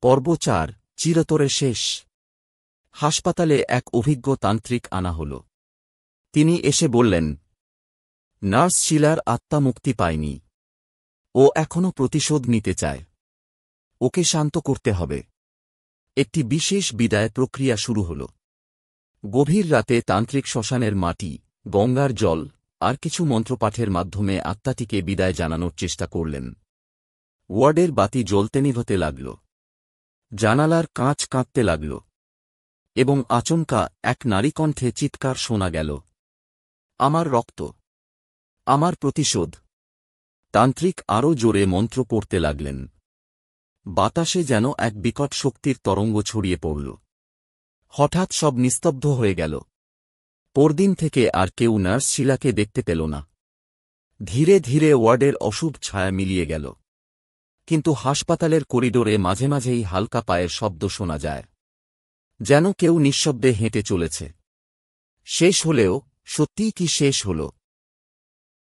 পর্ব ৪ চিরতরে শেষ। হাসপাতালে এক অভিজ্ঞ তান্ত্রিক আনা হল। তিনি এসে বললেন, নার্স শিলার আত্মা মুক্তি পায়নি। ও এখনও প্রতিশোধ নিতে চায়। ওকে শান্ত করতে হবে। একটি বিশেষ বিদায় প্রক্রিয়া শুরু হল। গভীর রাতে তান্ত্রিক শ্মশানের মাটি, গঙ্গার জল আর কিছু মন্ত্রপাঠের মাধ্যমে আত্মাটিকে বিদায় জানানোর চেষ্টা করলেন। ওয়ার্ডের বাতি জ্বলতে নিভতে লাগল। জানালার কাঁচ কাঁপতে লাগল এবং আচমকা এক নারীকণ্ঠে চিৎকার শোনা গেল, আমার রক্ত, আমার প্রতিশোধ। তান্ত্রিক আরও জোরে মন্ত্র পড়তে লাগলেন। বাতাসে যেন এক বিকট শক্তির তরঙ্গ ছড়িয়ে পড়ল। হঠাৎ সব নিস্তব্ধ হয়ে গেল। পরদিন থেকে আর কেউ নার্স শিলাকে দেখতে পেল না। ধীরে ধীরে ওয়ার্ডের অশুভ ছায়া মিলিয়ে গেল। কিন্তু হাসপাতালের করিডোরে মাঝে মাঝেই হালকা পায়ের শব্দ শোনা যায়, যেন কেউ নিঃশব্দে হেঁটে চলেছে। শেষ হলেও সত্যিই কি শেষ হল?